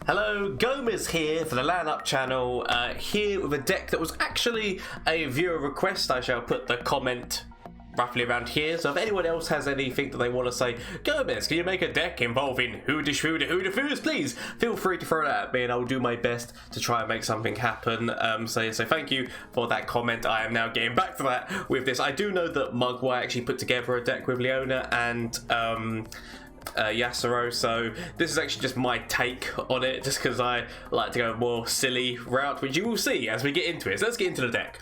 Hello, Gomez here for the LAN Up channel, here with a deck that was actually a viewer request. I shall put the comment roughly around here, so if anyone else has anything that they want to say, Gomez, can you make a deck involving Hoodafoo, please feel free to throw that at me and I'll do my best to try and make something happen. So thank you for that comment. I am now getting back to that with this. I do know that Mugwai actually put together a deck with Leona and Yasuo, so this is actually just my take on it, just because I like to go a more silly route, which you will see as we get into it. So let's get into the deck.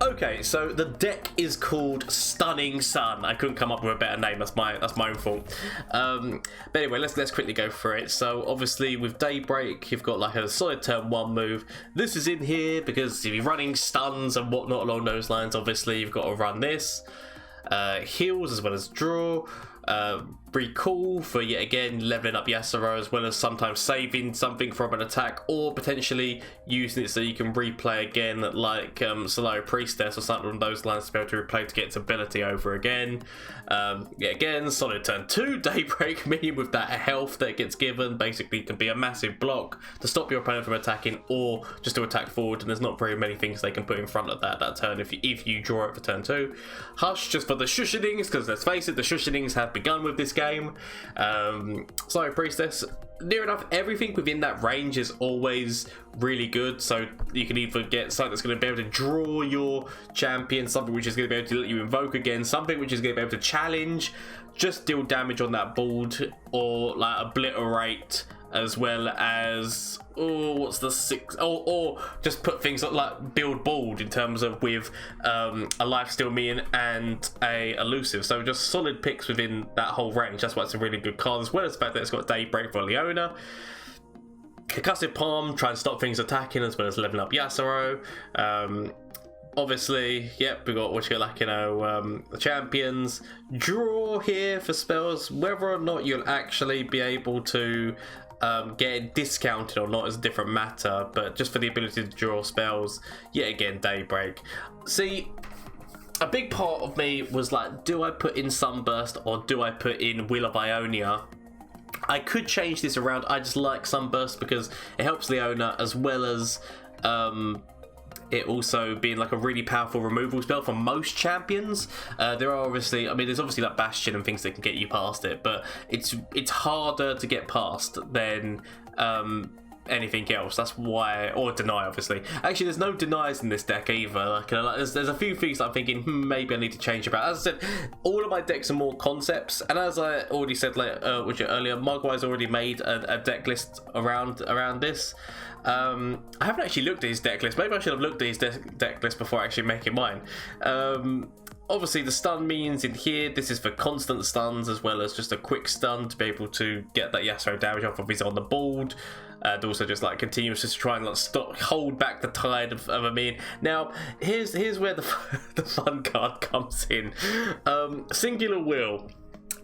Okay, so the deck is called Stunning Sun. I couldn't come up with a better name. That's my own fault. But anyway, let's quickly go through it. So obviously with Daybreak, you've got like a solid turn 1 move. This is in here because if you're running stuns and whatnot along those lines, obviously you've got to run this. Heals as well as draw. Recall for yet again leveling up Yasuo, as well as sometimes saving something from an attack or potentially using it so you can replay again, like Solo Priestess or something along those lines to be able to replay to get its ability over again. Yet again, solid turn 2 Daybreak, meaning with that health that gets given basically can be a massive block to stop your opponent from attacking or just to attack forward, and there's not very many things they can put in front of that turn if you draw it for turn 2. Hush just for the shushenings, because let's face it, the shushenings have begun with this game. Sorry, Priestess, near enough everything within that range is always really good, so you can either get something that's going to be able to draw your champion, something which is going to be able to let you invoke again, something which is going to be able to challenge, just deal damage on that board, or like obliterate, as well as what's the 6, or just put things like build board in terms of with a lifesteal minion and a elusive. So just solid picks within that whole range. That's why it's a really good card, as well as the fact that it's got Daybreak for Leona. Concussive Palm, try and stop things attacking, as well as leveling up Yasuo. Obviously, yep, we got what you like, the champions. Draw here for spells. Whether or not you'll actually be able to get it discounted or not is a different matter, but just for the ability to draw spells, yet again, Daybreak. See, a big part of me was like, do I put in Sunburst or do I put in Wheel of Ionia? I could change this around. I just like Sunburst because it helps Leona, as well as it also being like a really powerful removal spell for most champions. There are obviously, there's obviously like Bastion and things that can get you past it, but it's harder to get past than anything else. That's why, or Deny, obviously. Actually, there's no Denies in this deck either. Like, there's a few things that I'm thinking maybe I need to change about. As I said, all of my decks are more concepts, and as I already said earlier, Mugwai's already made a deck list around this. I haven't actually looked at his deck list. Maybe I should have looked at his deck list before actually making mine. Obviously the stun minions in here, this is for constant stuns as well as just a quick stun to be able to get that Yasuo damage off if he's on the board, and also just like continuous, just try and like hold back the tide of a minion. Now here's where the fun card comes in. Singular Will.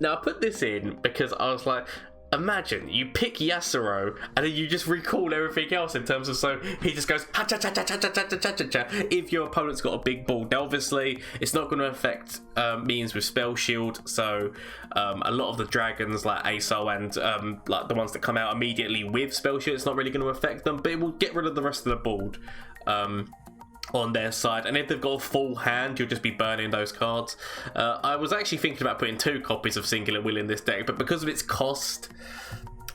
Now I put this in because I was like, imagine you pick Yasuo and then you just recall everything else in terms of, so he just goes ha cha cha cha cha cha cha cha cha cha if your opponent's got a big ball. Now obviously it's not going to affect means with Spell Shield, so a lot of the dragons like ASO and like the ones that come out immediately with Spell Shield, it's not really going to affect them, but it will get rid of the rest of the board on their side, and if they've got a full hand, you'll just be burning those cards. I was actually thinking about putting 2 copies of Singular Will in this deck, but because of its cost,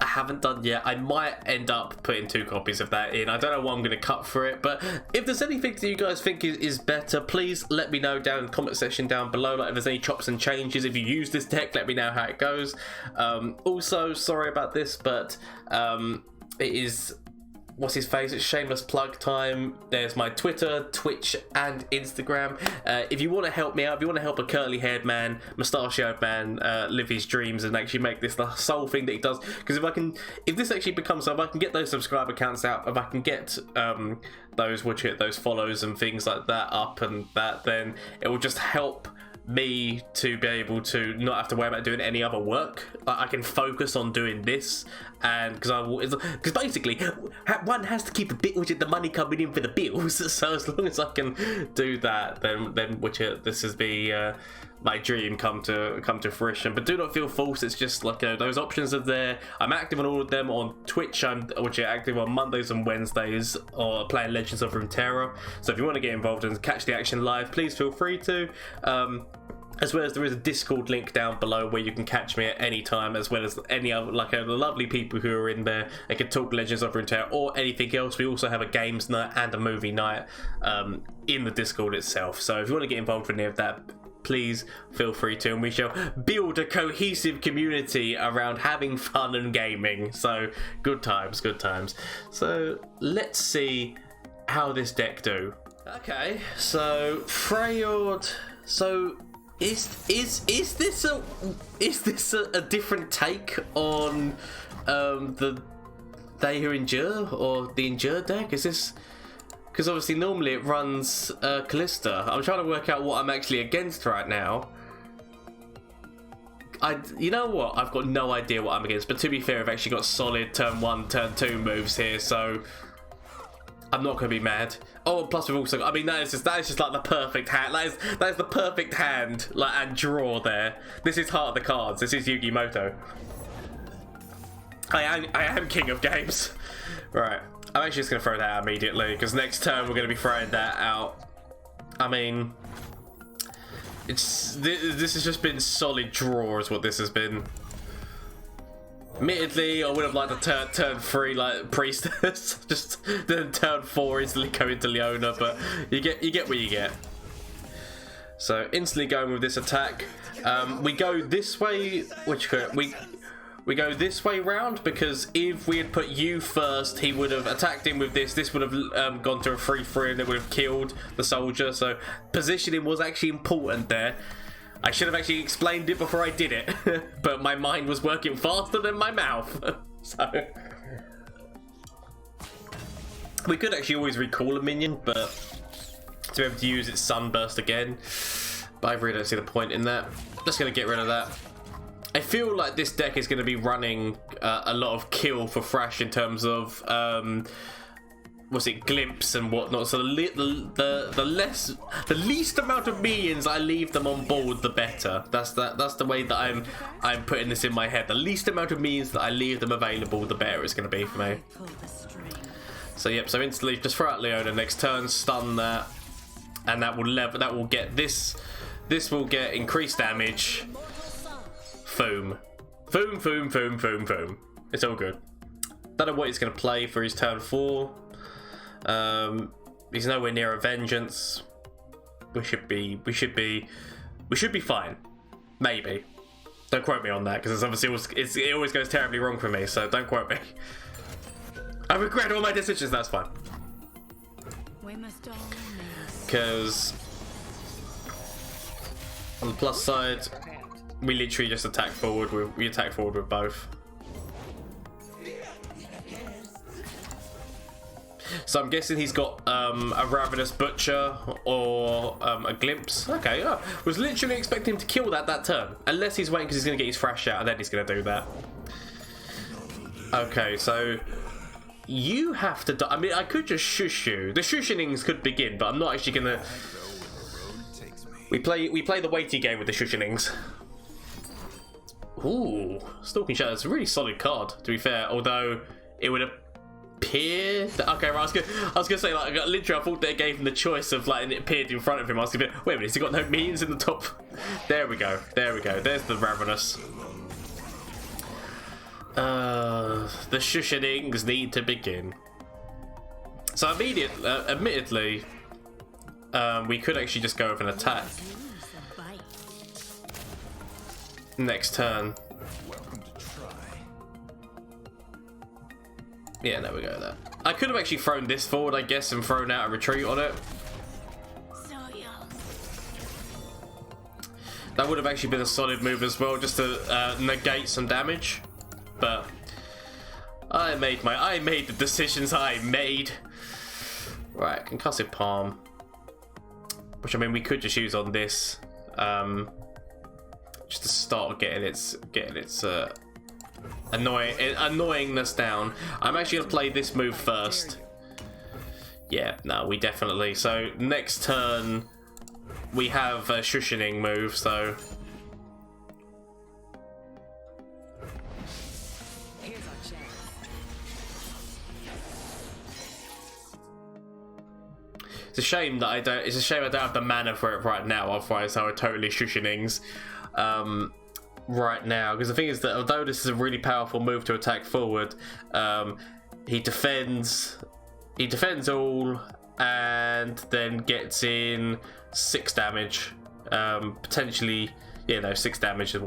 I haven't done yet. I might end up putting 2 copies of that in. I don't know what I'm going to cut for it, but if there's anything that you guys think is better, please let me know down in the comment section down below. Like if there's any chops and changes, if you use this deck, let me know how it goes. Also, sorry about this, but it is, what's his face? It's shameless plug time. There's my Twitter, Twitch, and Instagram. If you want to help me out, if you want to help a curly-haired man, mustachioed man live his dreams and actually make this the sole thing that he does, because if this actually becomes, so if I can get those subscriber counts out, if I can get those follows and things like that up, and that, then it will just help me to be able to not have to worry about doing any other work. I can focus on doing this, and because basically one has to keep the money coming in for the bills. So as long as I can do that, then this is the my dream come to fruition. But do not feel forced. It's just like those options are there. I'm active on all of them on Twitch. Which are active on Mondays and Wednesdays, or playing Legends of Runeterra. So if you want to get involved and catch the action live, please feel free to. As well as there is a Discord link down below where you can catch me at any time, as well as any other lovely people who are in there. They can talk Legends of Runeterra or anything else. We also have a games night and a movie night in the Discord itself. So if you want to get involved with any of that, please feel free to, and we shall build a cohesive community around having fun and gaming. So good times, good times. So let's see how this deck do. Okay, so Freyord. So is this a different take on the They Who Endure, or the Endure deck? Is this, because obviously normally it runs Kalista. I'm trying to work out what I'm actually against right now. You know what? I've got no idea what I'm against. But to be fair, I've actually got solid turn 1, turn 2 moves here, so I'm not going to be mad. Oh, plus we've also got, I mean, that is just like the perfect hand. That is the perfect hand, like, and draw there. This is Heart of the Cards. This is Yu-Gi-Moto. I am king of games. Right. I'm actually just going to throw that out immediately, because next turn we're going to be throwing that out. I mean, this has just been solid draw is what this has been. Admittedly, I would have liked to turn 3 like Priestess, just then turn 4 instantly go into Leona, but you get what you get. So instantly going with this attack, we go this way, we go this way round, because if we had put you first, he would have attacked him with this. This would have gone to a 3-3 and it would have killed the soldier. So positioning was actually important there. I should have actually explained it before I did it, but my mind was working faster than my mouth. So we could actually always recall a minion, but to be able to use its sunburst again, but I really don't see the point in that. Just gonna get rid of that. I feel like this deck is going to be running a lot of kill for Thresh in terms of glimpse and whatnot. So the least amount of minions I leave them on board, the better. That's the way that I'm putting this in my head. The least amount of minions that I leave them available, the better it's going to be for me. So yep. So instantly just throw out Leona next turn, stun that, and that will get this. This will get increased damage. Boom. Boom, boom, boom, boom, boom. It's all good. Don't know what he's going to play for his turn 4. He's nowhere near a vengeance. We should be fine. Maybe. Don't quote me on that, because it always goes terribly wrong for me, so don't quote me. I regret all my decisions, that's fine. Because on the plus side, we literally just attack forward with both. So I'm guessing he's got a Ravenous Butcher or a Glimpse. Okay, yeah. Was literally expecting him to kill that turn. Unless he's waiting because he's going to get his Thresh out and then he's going to do that. Okay, so you have to die. I mean, I could just shush you. The shushionings could begin, but I'm not actually going to. We play the weighty game with the shushionings. Ooh, Stalking Shadow is a really solid card, to be fair, although it would appear that, okay, right, I was gonna say, like, literally I thought they gave him the choice of, like, and it appeared in front of him. I was gonna be, wait a minute, has he got no minions in the top? There we go, there's the Ravenous. The shushionings need to begin. So admittedly, we could actually just go with an attack next turn. Yeah, there we go. There. I could have actually thrown this forward, I guess, and thrown out a retreat on it. That would have actually been a solid move as well, just to negate some damage. But I made the decisions I made. Right, Concussive Palm, which I mean we could just use on this. Just to start getting its annoyingness down. I'm actually gonna play this move first. Yeah, no, we definitely. So next turn, we have a shushing move, so. It's a shame that I don't. It's a shame I don't have the mana for it right now. Otherwise, I would totally shushings right now. Because the thing is that although this is a really powerful move to attack forward, he defends all and then gets in 6 damage. Potentially, 6 damage is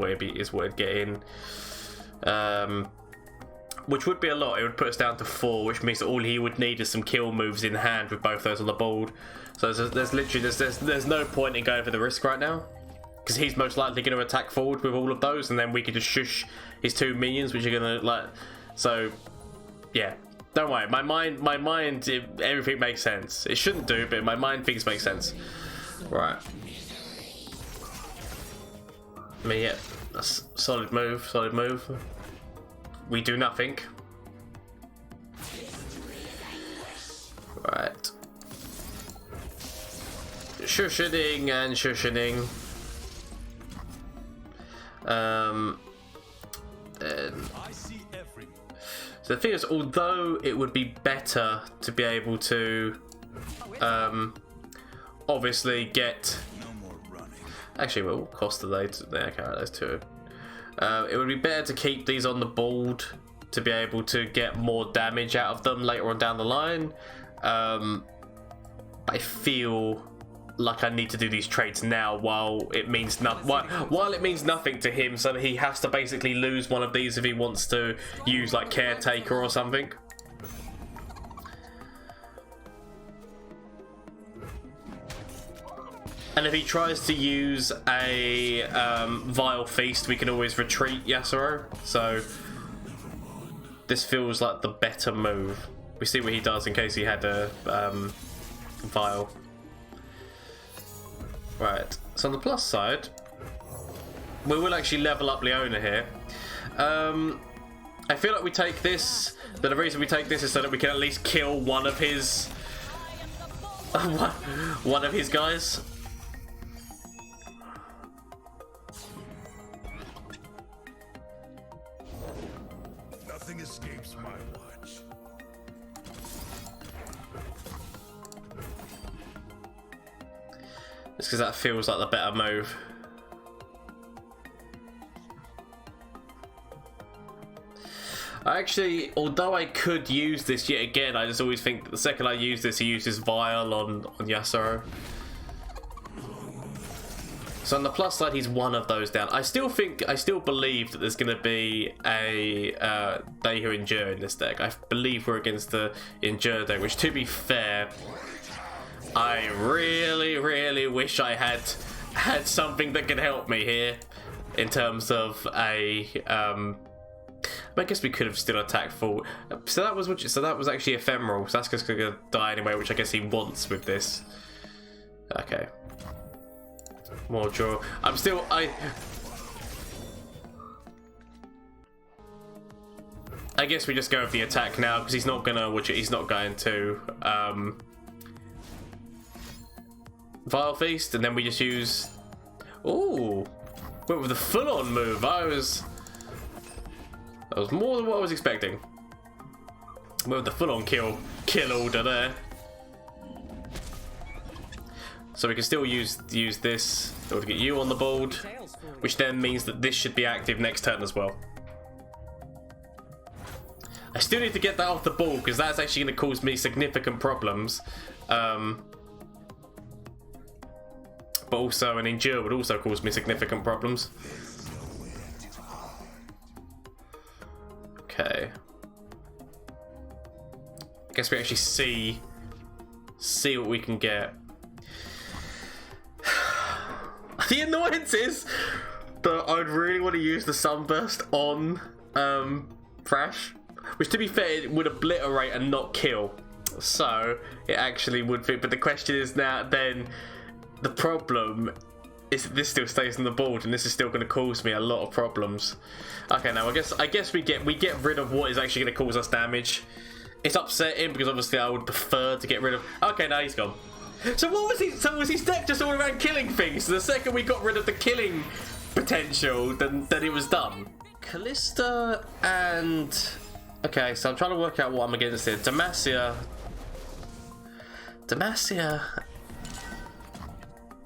what it'd get in. Which would be a lot. It would put us down to 4, which means that all he would need is some kill moves in hand with both those on the board. So there's literally there's no point in going for the risk right now, because he's most likely going to attack forward with all of those, and then we could just shush his 2 minions, which are going to like. So yeah, don't worry. My mind, everything makes sense. It shouldn't do, but my mind thinks makes sense. Right. I mean, yeah, that's solid move. Solid move. We do nothing. Right. Shushing and shushing. So the thing is, although it would be better to be able to obviously get. Actually, well, what cost are they? Okay, those two. It would be better to keep these on the board to be able to get more damage out of them later on down the line. I feel like I need to do these trades now while it means nothing. While it means nothing to him, so that he has to basically lose one of these if he wants to use like Caretaker or something. And if he tries to use a Vile Feast, we can always retreat Yasuo. So this feels like the better move. We see what he does in case he had a Vile. Right. So on the plus side, we will actually level up Leona here. I feel like we take this. But the reason we take this is so that we can at least kill one of his guys. Nothing escapes my watch. Just because that feels like the better move. Actually, although I could use this yet again, I just always think that the second I use this, he uses Vile on Yasuo. So on the plus side, he's one of those down. I still believe that there's going to be a They Who Endure in this deck. I believe we're against the Endure deck, which, to be fair, I really, really wish I had something that could help me here in terms of a. I guess we could have still attacked forward. So that was actually ephemeral. So that's just gonna die anyway, which I guess he wants with this. Okay. More draw. I guess we just go with the attack now because he's not going to Vile Feast, and then we just use. Ooh, went with the full-on move. That was more than what I was expecting. Went with the full-on kill order there. So we can still use this in order to get you on the board, which then means that this should be active next turn as well. I still need to get that off the board because that's actually going to cause me significant problems. But also an Endure would also cause me significant problems. Okay. I guess we actually see what we can get. The annoyance is that I'd really want to use the Sunburst on Thresh, which, to be fair, would obliterate and not kill. So it actually would fit. But the question is now, then the problem is that this still stays on the board, and this is still going to cause me a lot of problems. Okay, now I guess we get rid of what is actually going to cause us damage. It's upsetting because obviously I would prefer to get rid of. Okay, now he's gone. So what was he? So was his deck just all around killing things? So the second we got rid of the killing potential, then it was done. Kalista and okay, so I'm trying to work out what I'm against here. Demacia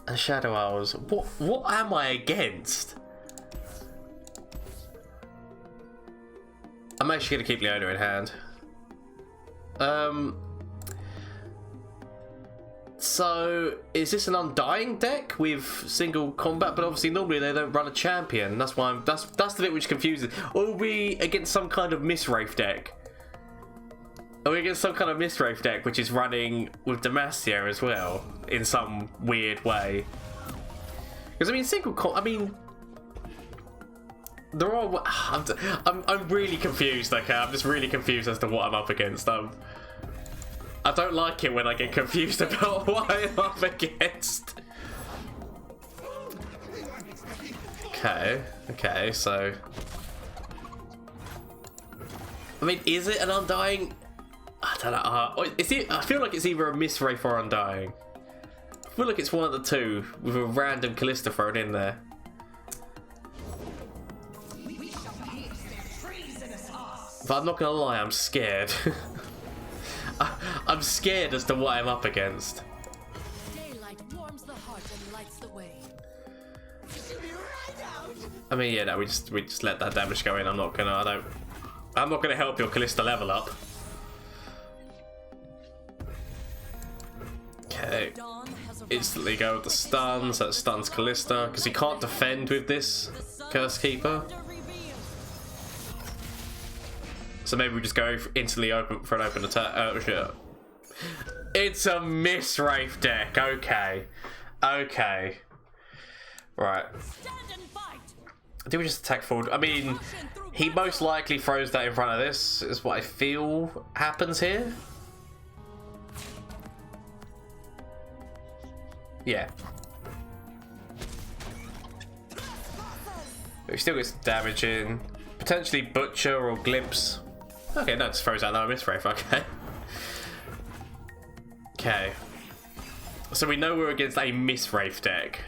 and Shadow Owls. What am I against? I'm actually gonna keep Leona in hand. So is this an Undying deck with single combat? But obviously normally they don't run a champion. That's why that's the bit which confuses. Or are we against some kind of Miswraith deck? Are we against some kind of Miswraith deck which is running with Demacia as well in some weird way? Because I mean I mean there are. I'm really confused. Okay, I'm just really confused as to what I'm up against. I don't like it when I get confused about what I'm up against. Okay, so I mean, is it an Undying? I don't know. I feel like it's either a Miswraith or Undying. I feel like it's one of the two with a random Kalista thrown in there. But I'm not gonna lie, I'm scared. I'm scared as to what I'm up against. Daylight warms the heart and lights the way. I mean, yeah, no, we just let that damage go in. I'm not gonna help your Kalista level up. Okay. Instantly go with the stuns. That stuns Kalista because he can't defend with this Curse Keeper. So maybe we just go instantly open for an open attack. Oh shit! It's a Miswraith deck. Okay, right. Do we just attack forward? I mean, he most likely throws that in front of this. Is what I feel happens here. Yeah. We still get some damage in. Potentially Butcher or Glimpse. Okay, no, just throws out another Miswraith. Okay. Okay. So we know we're against a Miswraith deck.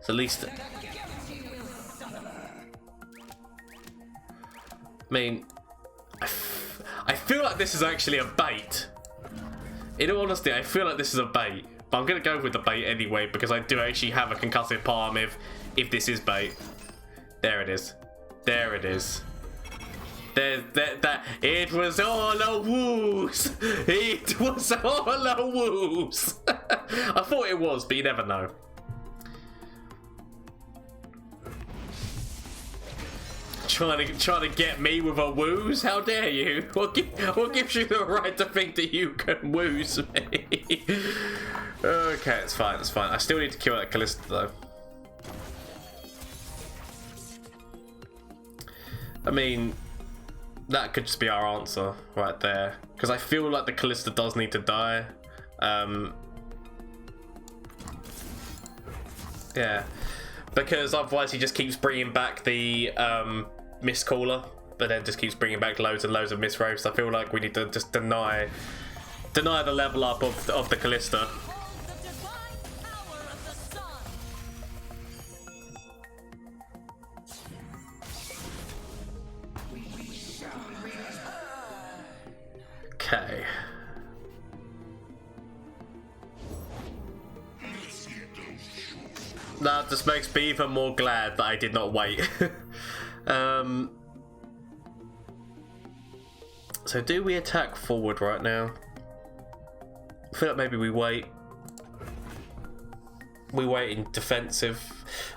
So at least. I mean, I feel like this is actually a bait. In all honesty, I feel like this is a bait. But I'm gonna go with the bait anyway because I do actually have a concussive palm if this is bait. There it is. There it is. It was all a woos. It was all a woos. I thought it was, but you never know. Trying to get me with a woos? How dare you? What gives you the right to think that you can woos me? Okay, it's fine. It's fine. I still need to kill that Kalista though. I mean, that could just be our answer right there. Because I feel like the Kalista does need to die. Yeah. Because otherwise he just keeps bringing back the Mistcaller. But then just keeps bringing back loads and loads of Miswraiths. I feel like we need to just deny the level up of the Kalista. Okay. That just makes me even more glad that I did not wait. So do we attack forward right now? I feel like maybe we wait. We wait in defensive.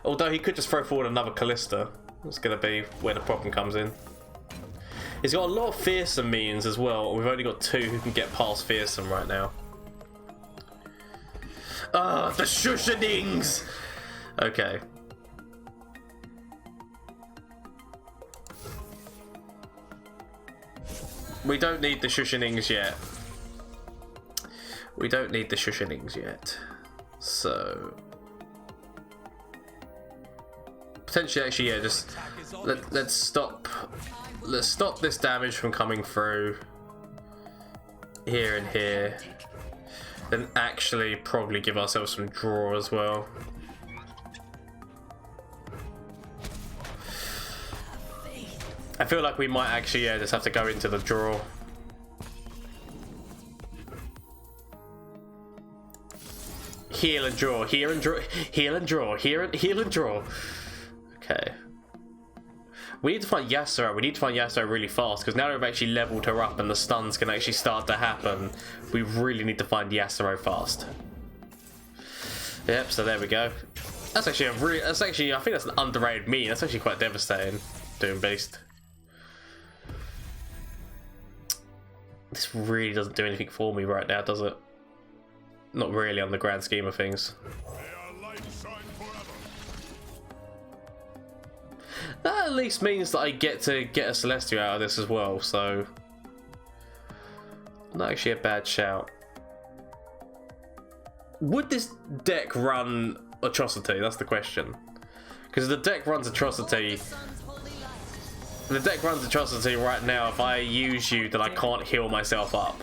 Although he could just throw forward another Kalista. That's going to be where the problem comes in. He's got a lot of fearsome minions as well. We've only got 2 who can get past fearsome right now. Ah, the Shushanings! Okay. We don't need the Shushanings yet. We don't need the Shushanings yet. So... potentially, actually, yeah, just... Let's stop this damage from coming through here and here. then actually probably give ourselves some draw as well. I feel like we might actually, yeah, just have to go into the draw. Heal and draw, heal and draw, heal and draw, heal and draw. Okay. We need to find Yasuo. We need to find Yasuo really fast because now that we've actually leveled her up and the stuns can actually start to happen, we really need to find Yasuo fast. Yep, so there we go. That's actually a really, I think that's an underrated meme. That's actually quite devastating. Doom Beast. This really doesn't do anything for me right now, does it? Not really on the grand scheme of things. That at least means that I get to get a Celestial out of this as well, so not actually a bad shout. Would this deck run Atrocity? That's the question. Because the deck runs Atrocity. The deck runs Atrocity right now. If I use you, then I can't heal myself up.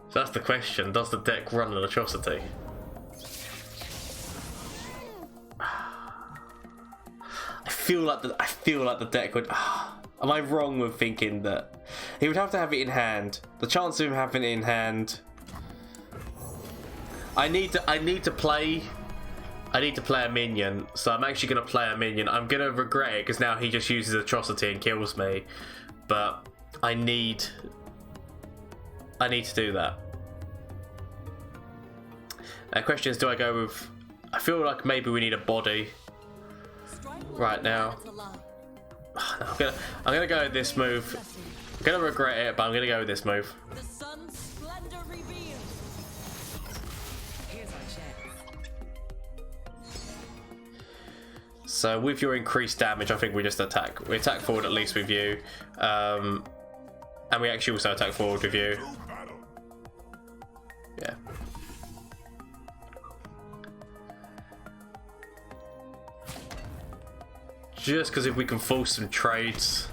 So that's the question. Does the deck run an Atrocity? I feel like the deck would. Am I wrong with thinking that he would have to have it in hand? The chance of him having it in hand. I need to play a minion, so I'm actually going to play a minion. I'm going to regret it because now he just uses Atrocity and kills me, but I need to do that. The question is, do I go with... I feel like maybe we need a body right now. I'm gonna go with this move. I'm gonna regret it, but I'm gonna go with this move. So with your increased damage, I think we just attack. We attack forward at least with you, and we actually also attack forward with you. Yeah. Just because if we can force some trades,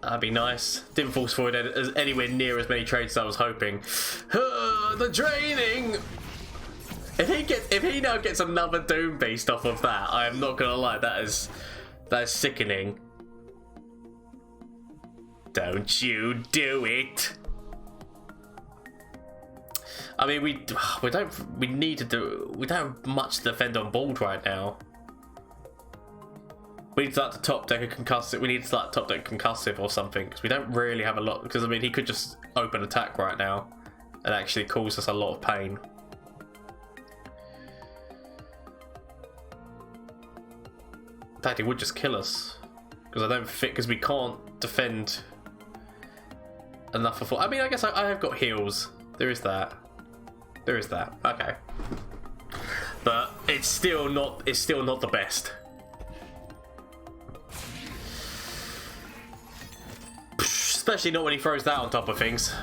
that'd be nice. Didn't force forward anywhere near as many trades as I was hoping. The draining. If he now gets another Doom Beast off of that, I am not gonna lie, that is sickening. Don't you do it. I mean, we don't have much to defend on board right now. We need to start the top deck a concussive. We need to start top deck concussive or something because we don't really have a lot. Because I mean, he could just open attack right now and actually cause us a lot of pain. In fact, he would just kill us because I don't fit because we can't defend enough for. I mean, I guess I have got heals. There is that. There is that. Okay, but it's still not. It's still not the best. Especially not when he throws that on top of things.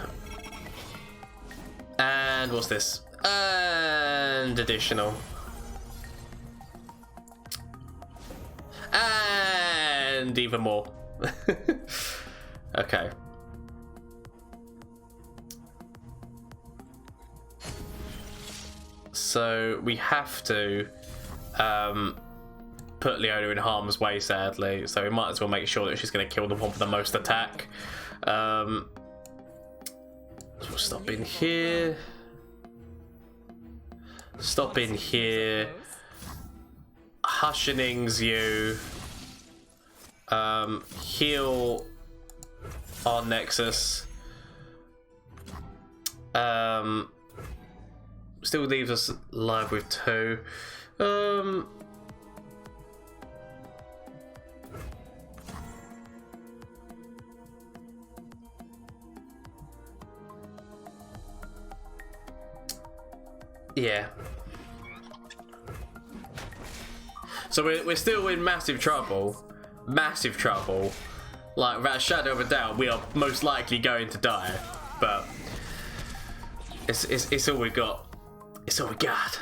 And what's this? And additional. And even more. Okay. So we have to put Leona in harm's way, sadly. So we might as well make sure that she's going to kill the one with the most attack. So we'll stop in here. Stop in here. Hushenings you. Heal our Nexus. Still leaves us live with 2. Yeah. So we're still in massive trouble. Massive trouble. Like, without a shadow of a doubt, we are most likely going to die. But it's all we got. It's all we got.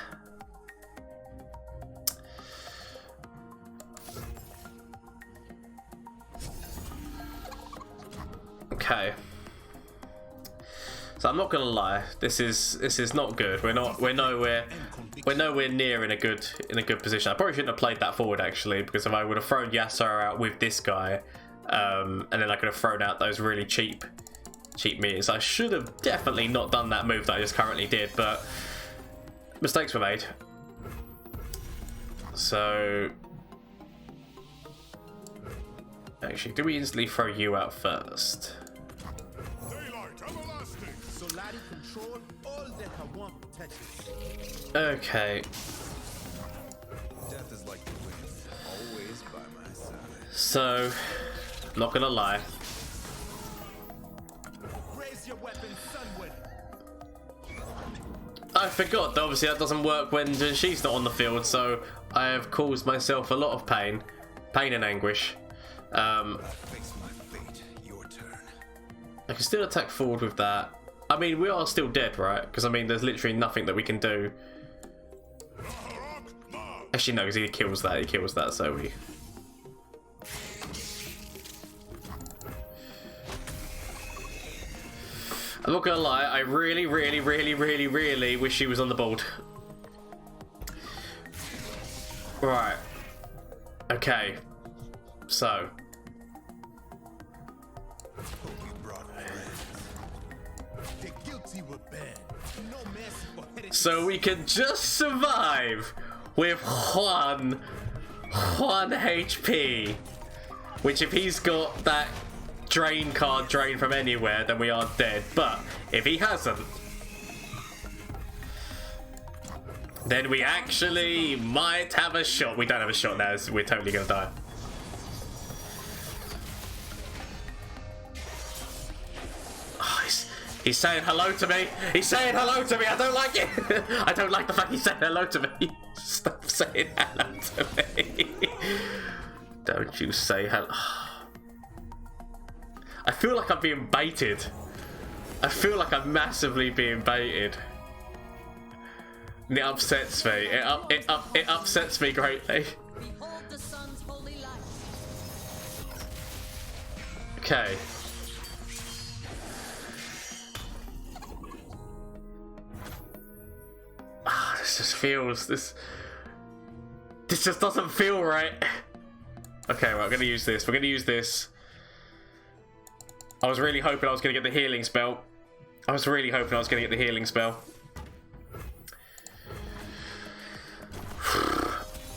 Okay. So I'm not gonna lie, this is not good. We're nowhere near in a good position. I probably shouldn't have played that forward actually, because if I would have thrown Yasuo out with this guy, and then I could have thrown out those really cheap meters. I should have definitely not done that move that I just currently did, but mistakes were made. So actually, do we instantly throw you out first? Okay. Death is like the wind, always by my side. So, not gonna lie. Raise your weapon, Sunward. I forgot that obviously that doesn't work when she's not on the field, so I have caused myself a lot of pain and anguish. Face my fate, your turn. I can still attack forward with that. I mean, we are still dead, right? Because I mean, there's literally nothing that we can do. Actually, no, because he kills that. He kills that, so we. I'm not gonna lie. I really wish she was on the board. Right. Okay. So. So we can just survive with one HP, which if he's got that drain card drain from anywhere, then we are dead. But if he hasn't, then we actually might have a shot. We don't have a shot now, so we're totally gonna die. He's saying hello to me. He's saying hello to me. I don't like it. I don't like the fact he's saying hello to me. Stop saying hello to me. Don't you say hello. I feel like I'm being baited. I feel like I'm massively being baited. And it upsets me. It upsets me greatly. Behold the sun's holy light. Okay. This just feels this just doesn't feel right. Okay, well, I'm gonna use this. We're gonna use this. I was really hoping I was gonna get the healing spell.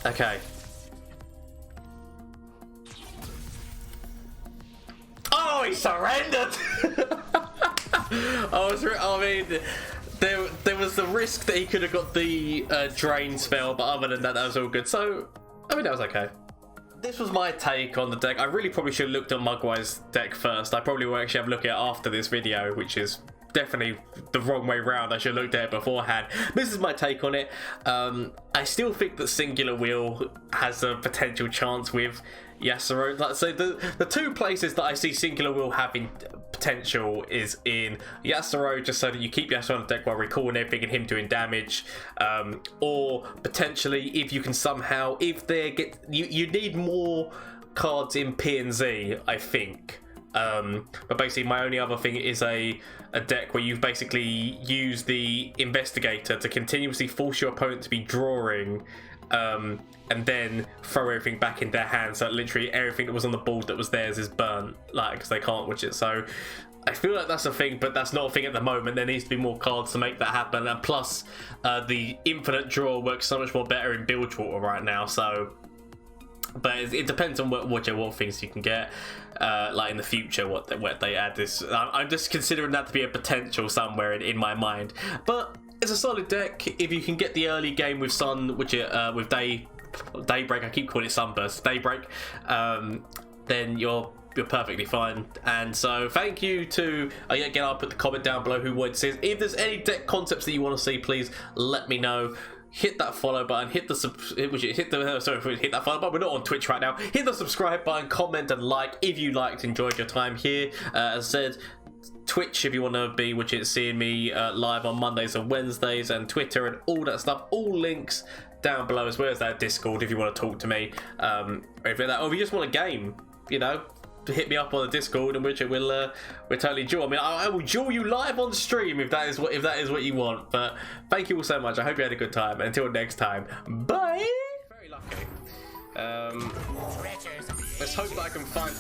Okay. Oh, he surrendered. There was the risk that he could have got the drain spell, but other than that, that was all good. So, I mean, that was okay. This was my take on the deck. I really probably should have looked at Mugwai's deck first. I probably will actually have a look at it after this video, which is definitely the wrong way round. I should have looked at it beforehand. This is my take on it. I still think that Singular Wheel has a potential chance with Yasuo. Like, so the two places that I see Singular Wheel having potential is in Yasuo, just so that you keep Yasuo on the deck while recalling everything and him doing damage, or potentially if you can somehow, if they get you need more cards in P and Z, I think. But basically my only other thing is a deck where you've basically used the Investigator to continuously force your opponent to be drawing, and then throw everything back in their hands, so literally everything that was on the board that was theirs is burnt, like, because they can't watch it. So I feel like that's a thing, but that's not a thing at the moment. There needs to be more cards to make that happen, and plus the infinite draw works so much more better in Bilgewater right now. So, but it depends on what things you can get, like in the future, what they add. This I'm just considering that to be a potential somewhere in my mind. But it's a solid deck if you can get the early game with Sun, which with Daybreak. I keep calling it Sunburst. Daybreak. Then you're perfectly fine. And so thank you to again, I'll put the comment down below who would says if there's any deck concepts that you want to see, please let me know. Hit that follow button, hit that follow button. We're not on Twitch right now. Hit the subscribe button, comment and like if you enjoyed your time here. As I said, Twitch if you want to be seeing me live on Mondays and Wednesdays, and Twitter and all that stuff, all links down below, as well as that Discord if you want to talk to me, or if you just want a game, hit me up on the Discord, and we'll totally duel. I mean, I will duel you live on stream if that is what you want. But thank you all so much. I hope you had a good time. And until next time, bye. Very lucky. Let's hope that I can find.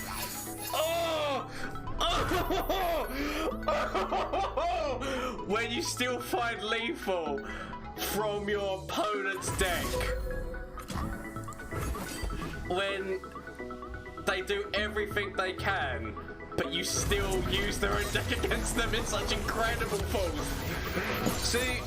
Oh! When you still find lethal from your opponent's deck. When they do everything they can, but you still use their own deck against them in such incredible force. See,